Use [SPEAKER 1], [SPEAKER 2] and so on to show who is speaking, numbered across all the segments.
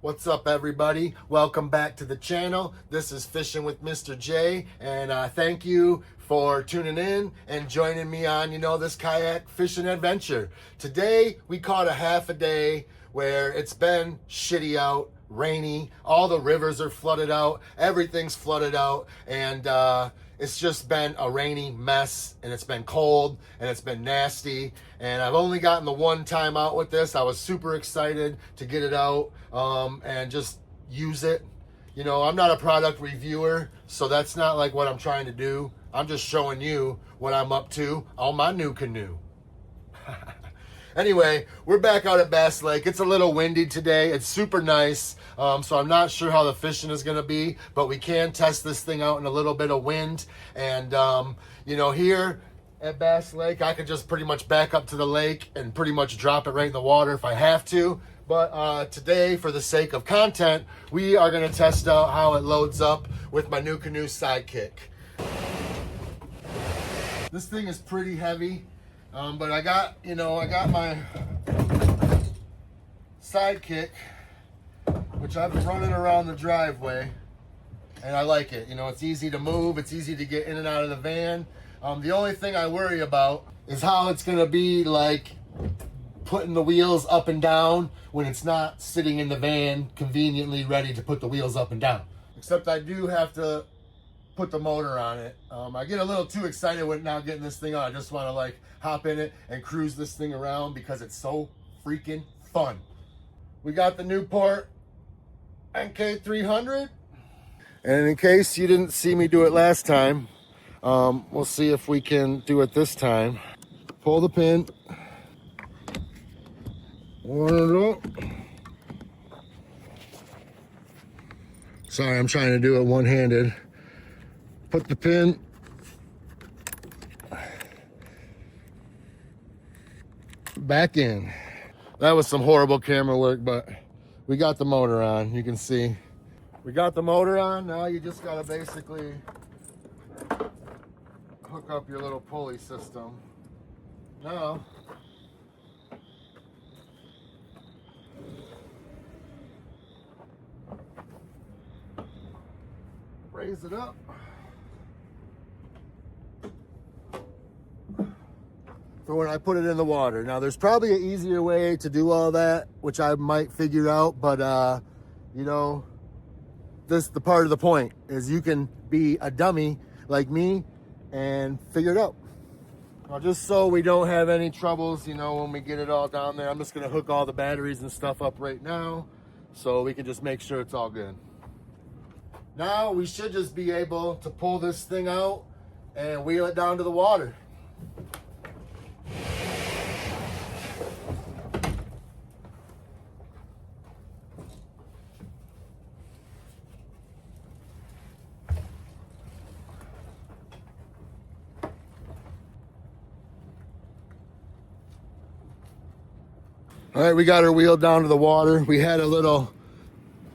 [SPEAKER 1] What's up, everybody? Welcome back to the channel. This is Fishing with Mr. J, and thank you for tuning in and joining me on, this kayak fishing adventure. Today, we caught a half a day where it's been shitty out, rainy, all the rivers are flooded out, everything's flooded out, and it's just been a rainy mess, and it's been cold, and it's been nasty, and I've only gotten the one time out with this. I was super excited to get it out and just use it. I'm not a product reviewer, so that's not like what I'm trying to do. I'm just showing you what I'm up to on my Nucanoe. Anyway, we're back out at Bass Lake. It's a little windy today. It's super nice, so I'm not sure how the fishing is going to be, but we can test this thing out in a little bit of wind. And, here at Bass Lake, I could just pretty much back up to the lake and pretty much drop it right in the water if I have to. But today, for the sake of content, we are going to test out how it loads up with my Nucanoe sidekick. This thing is pretty heavy. But I got my sidekick, which I've been running around the driveway, and I like it. It's easy to move, it's easy to get in and out of the van. The only thing I worry about is how it's gonna be like putting the wheels up and down when it's not sitting in the van conveniently ready to put the wheels up and down. Except I do have to put the motor on it. I get a little too excited when now getting this thing on. I just want to hop in it and cruise this thing around because it's so freaking fun. We got the Newport NK300, and in case you didn't see me do it last time, we'll see if we can do it this time. Pull the pin. Sorry, I'm trying to do it one-handed. Put the pin back in. That was some horrible camera work, but we got the motor on. You can see we got the motor on. Now you just gotta basically hook up your little pulley system. Now raise it up. For when I put it in the water. Now there's probably an easier way to do all that, which I might figure out, but this the part of the point is you can be a dummy like me and figure it out. Now just so we don't have any troubles, when we get it all down there, I'm just gonna hook all the batteries and stuff up right now so we can just make sure it's all good. Now we should just be able to pull this thing out and wheel it down to the water. All right, we got her wheeled down to the water. We had a little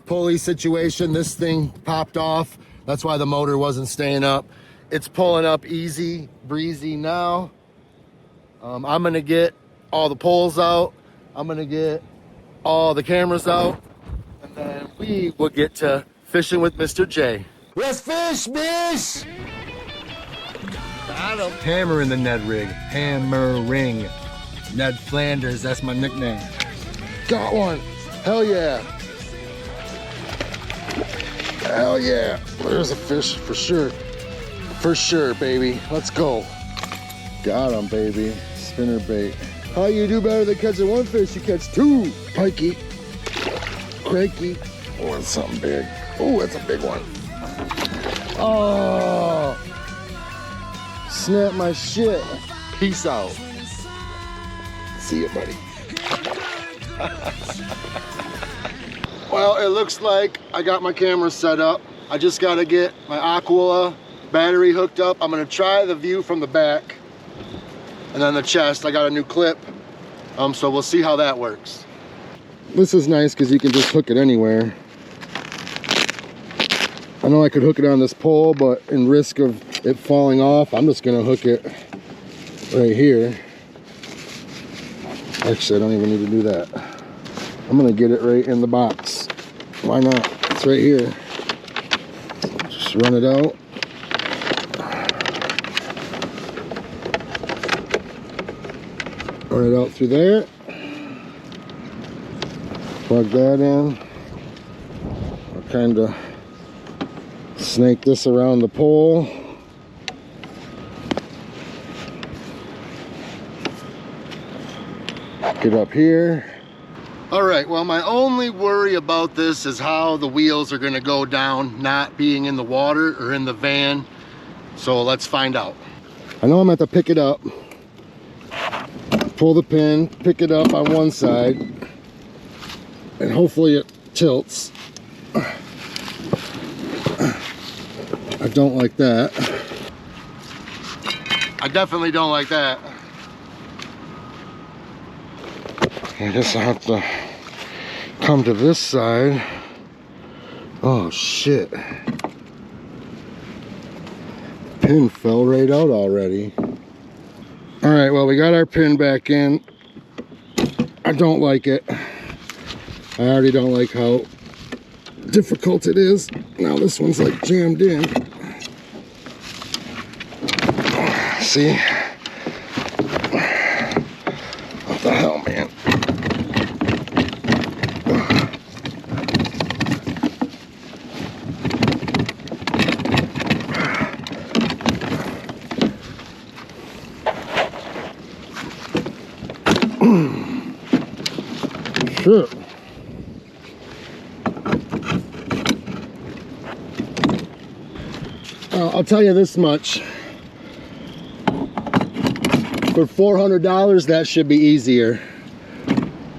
[SPEAKER 1] pulley situation. This thing popped off. That's why the motor wasn't staying up. It's pulling up easy breezy now. I'm gonna get all the poles out. I'm gonna get all the cameras out. And then we will get to fishing with Mr. J. Let's fish, bish! Got him. Hammer in the Ned rig. Hammering. Ned Flanders, that's my nickname. Got one. Hell yeah. Hell yeah. There's a fish for sure. For sure, baby. Let's go. Got him, baby. Spinner bait. How you do better than catching one fish? You catch two. Pikey. Cranky. Oh, it's something big. Oh, that's a big one. Oh. Snap my shit. Peace out. See you, buddy. Well, it looks like I got my camera set up. I just got to get my Aqua battery hooked up. I'm going to try the view from the back. And then the chest, I got a new clip. So we'll see how that works. This is nice because you can just hook it anywhere. I know I could hook it on this pole, but in risk of it falling off, I'm just going to hook it right here. Actually, I don't even need to do that. I'm gonna get it right in the box. Why not? It's right here. Just run it out. Run it out through there. Plug that in. I'll kind of snake this around the pole. Get up here. All right, well, my only worry about this is how the wheels are gonna go down, not being in the water or in the van. So let's find out. I know I'm gonna have to pick it up, pull the pin, pick it up on one side, and hopefully it tilts. I don't like that. I definitely don't like that. I guess I have to come to this side. Oh shit. Pin fell right out already. All right, well, we got our pin back in. I don't like it. I already don't like how difficult it is. Now this one's like jammed in. See? What the hell, man? Sure. I'll tell you this much. For $400, that should be easier.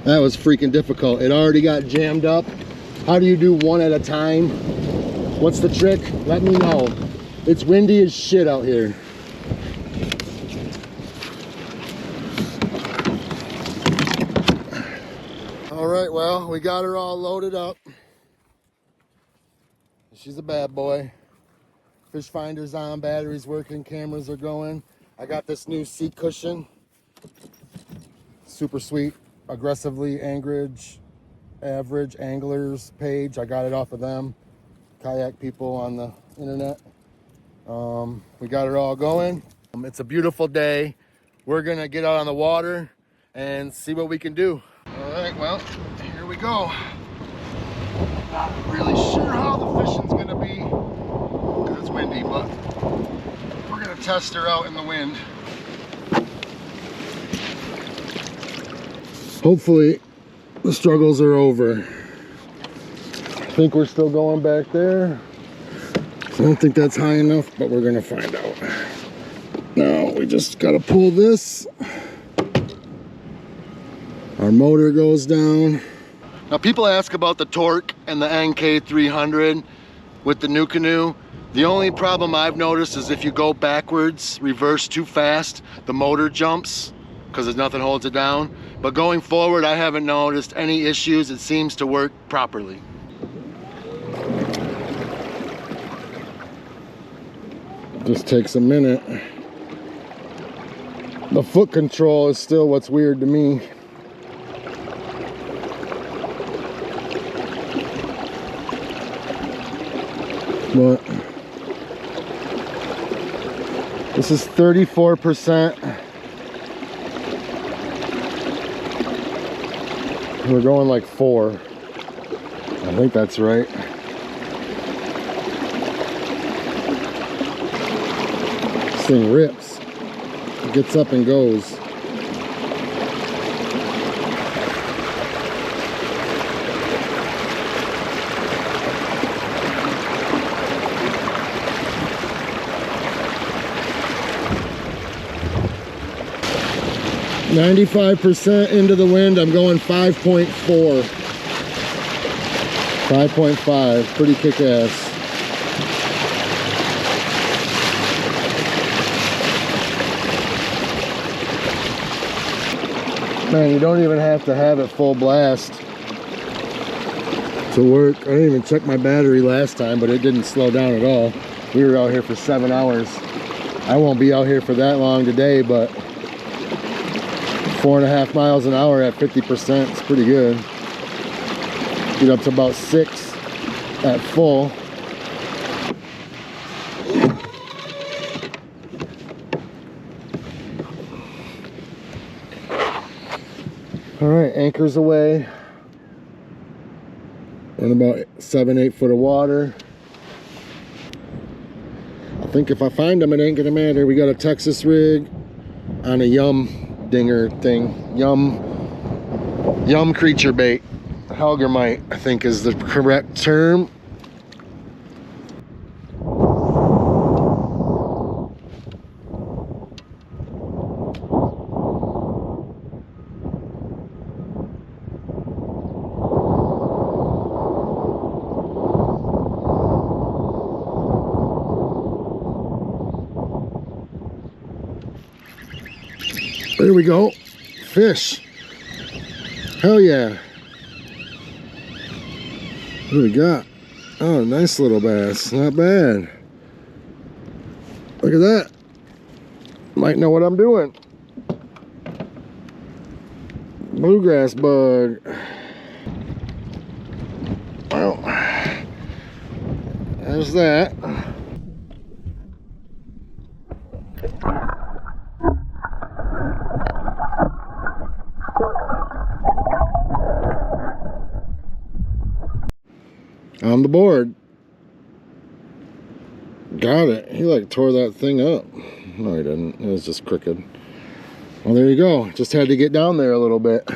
[SPEAKER 1] That was freaking difficult. It already got jammed up. How do you do one at a time? What's the trick? Let me know. It's windy as shit out here. All right, well, we got her all loaded up. She's a bad boy. Fish finder's on, batteries working, cameras are going. I got this new seat cushion. Super sweet. Aggressively Anchorage Average Anglers page. I got it off of them. Kayak people on the internet. We got it all going. It's a beautiful day. We're gonna get out on the water and see what we can do. All right, well, here we go. Not really sure how the fishing's gonna be because it's windy, but we're gonna test her out in the wind. Hopefully the struggles are over. I think we're still going back there. I don't think that's high enough, but we're gonna find out. Now we just gotta pull this. Our motor goes down. Now people ask about the torque and the NK300 with the Nucanoe. The only problem I've noticed is if you go backwards, reverse too fast, the motor jumps because there's nothing holds it down. But going forward, I haven't noticed any issues. It seems to work properly. Just takes a minute. The foot control is still what's weird to me. But this is 34%. We're going like 4. I think that's right. This thing rips. It gets up and goes. %, into the wind. I'm going 5.4. 5.5. Pretty kick-ass. Man, you don't even have to have it full blast to work. I didn't even check my battery last time, but it didn't slow down at all. We were out here for 7 hours. I won't be out here for that long today, but 4.5 miles an hour at 50%, it's pretty good. Get up to about 6. at full. All right, anchors away in about 7-8 foot of water. I think if I find them, it ain't gonna matter. We got a Texas rig on a yum dinger thing. Yum creature bait. Helgermite, I think, is the correct term. There we go. Fish. Hell yeah. What do we got? Oh, nice little bass. Not bad. Look at that. Might know what I'm doing. Bluegrass bug. Well, there's that. On the board. Got it. He like tore that thing up. No, he didn't. It was just crooked. Well, there you go. Just had to get down there a little bit.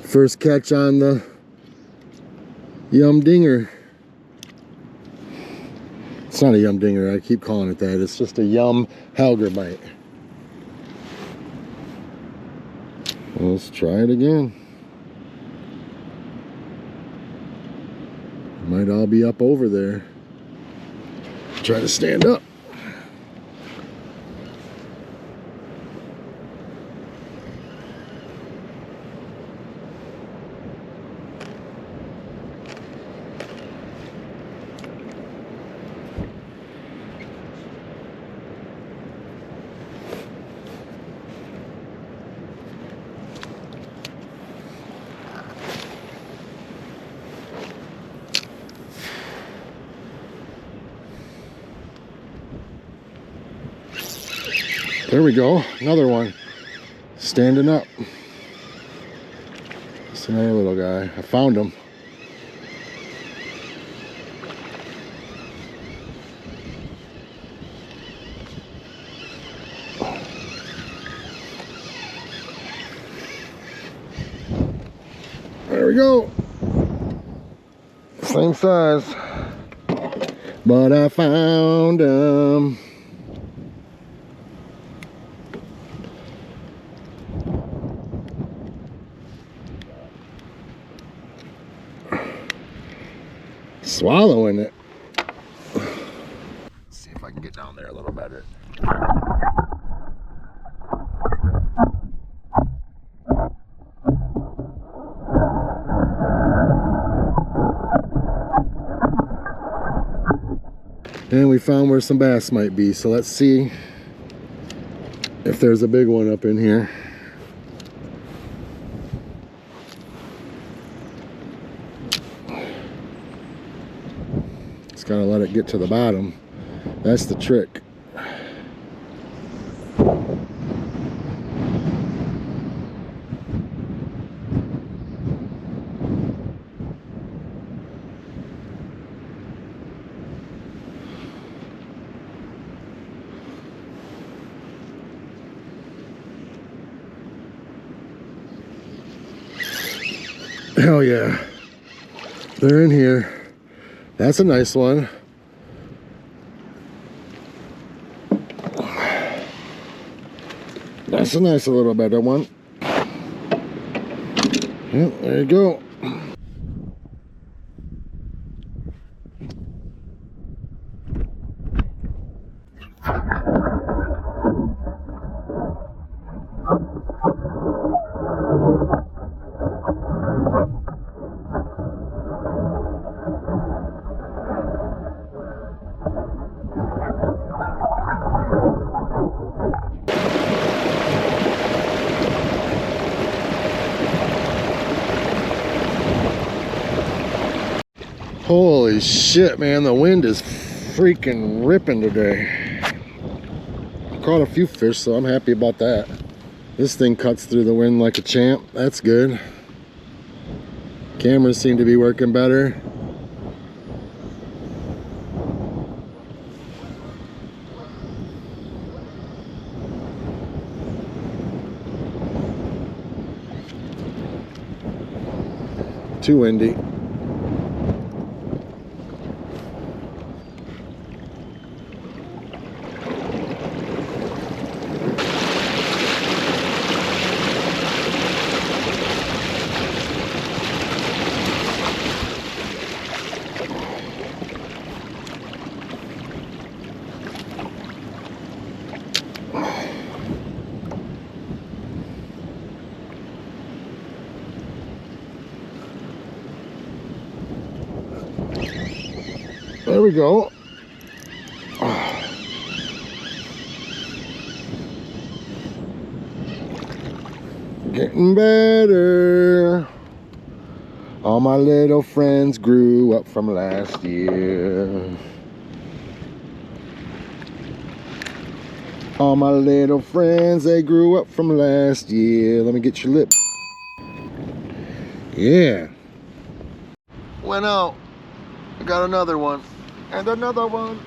[SPEAKER 1] First catch on the yum dinger. It's not a yum dinger. I keep calling it that. It's just a yum Helgermite. Let's try it again. Might all be up over there. Try to stand up. There we go, another one. Standing up. It's another little guy. I found him. There we go. Same size. But I found him. Swallowing it. Let's see if I can get down there a little better. And we found where some bass might be, so let's see if there's a big one up in here. Gotta let it get to the bottom. That's the trick. Hell yeah. They're in here. That's a nice one. That's a nice little better one. Yep, there you go. Holy shit, man, the wind is freaking ripping today. Caught a few fish, so I'm happy about that. This thing cuts through the wind like a champ. That's good. Cameras seem to be working better. Too windy. There we go. Getting better. All my little friends grew up from last year. All my little friends, they grew up from last year. Let me get your lip. Yeah. Went out. I got another one. And another one.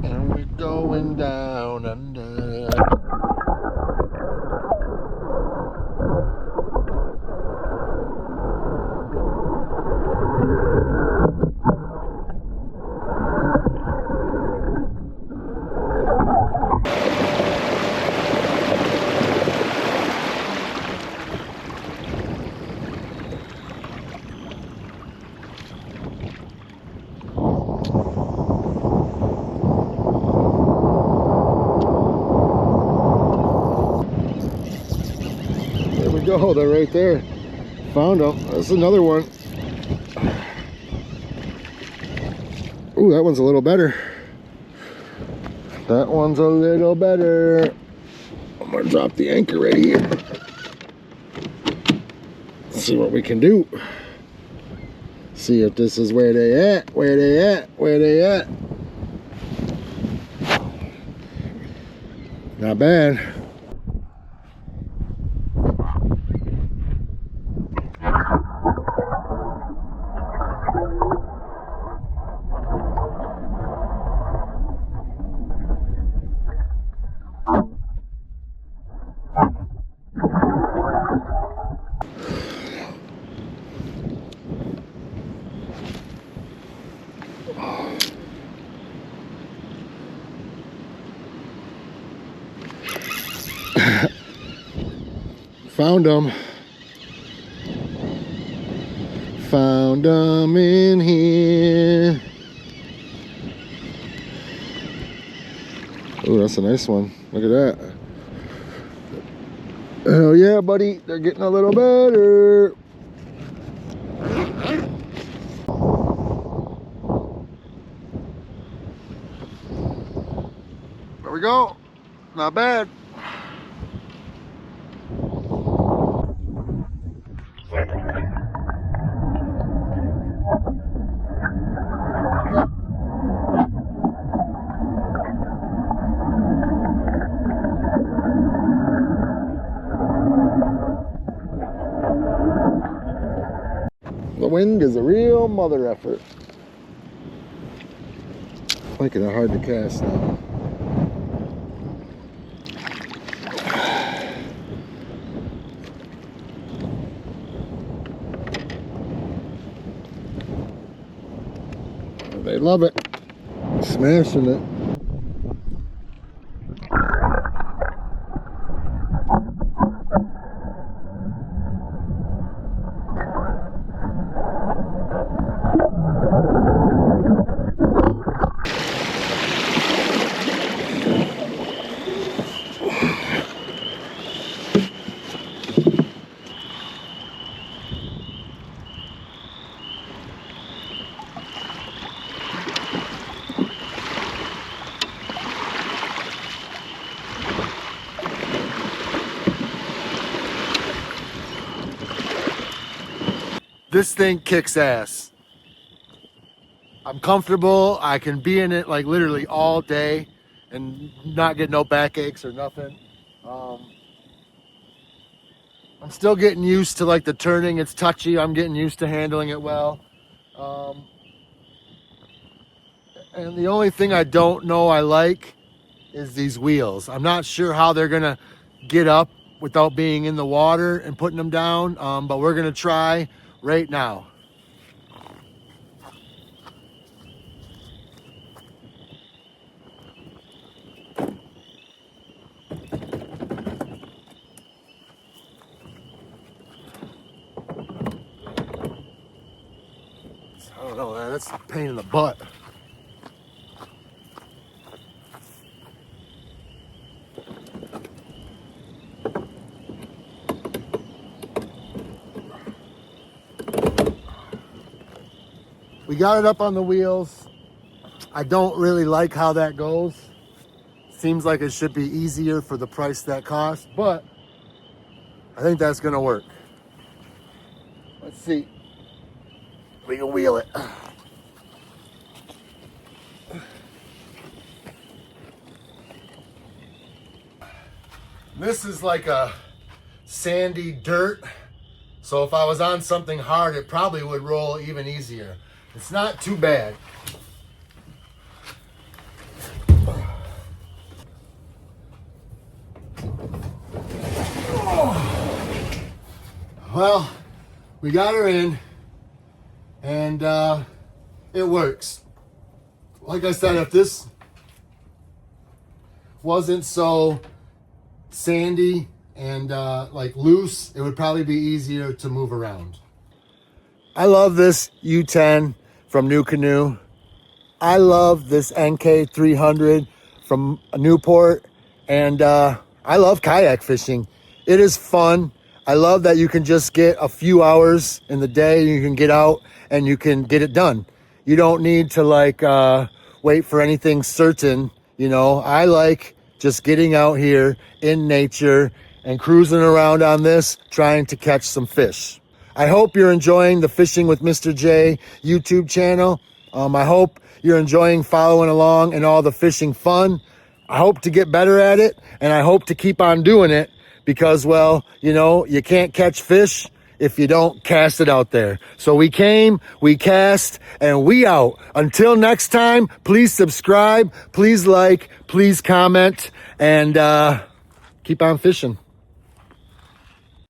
[SPEAKER 1] And we're going down under. Oh, they're right there. Found them. That's another one. Ooh, that one's a little better. That one's a little better. I'm gonna drop the anchor right here. See what we can do. See if this is where they at. Where they at. Where they at. Not bad. Found them. Found them in here. Oh, that's a nice one. Look at that. Oh yeah, buddy. They're getting a little better. There we go. Not bad. The wind is a real mother effort. Making it hard to cast now. They love it. Smashing it. This thing kicks ass. I'm comfortable. I can be in it like literally all day and not get no backaches or nothing. I'm still getting used to like the turning. It's touchy. I'm getting used to handling it well. And the only thing I don't know I like is these wheels. I'm not sure how they're gonna get up without being in the water and putting them down, but we're gonna try right now. I don't know, man, that's a pain in the butt. We got it up on the wheels. I don't really like how that goes. Seems like it should be easier for the price that costs, but I think that's gonna work. Let's see. We can wheel it. This is like a sandy dirt, so if I was on something hard, it probably would roll even easier. It's not too bad. Well, we got her in, and it works. Like I said, if this wasn't so sandy and like loose, it would probably be easier to move around. I love this U10 from Nucanoe. I love this NK 300 from Newport, and I love kayak fishing. It is fun. I love that you can just get a few hours in the day, you can get out and you can get it done. You don't need to like wait for anything certain, you know. I like just getting out here in nature and cruising around on this, trying to catch some fish. I hope you're enjoying the Fishing with Mr. J YouTube channel. I hope you're enjoying following along and all the fishing fun. I hope to get better at it, and I hope to keep on doing it because, well, you know, you can't catch fish if you don't cast it out there. So we came, we cast, and we out. Until next time, please subscribe, please like, please comment, and keep on fishing.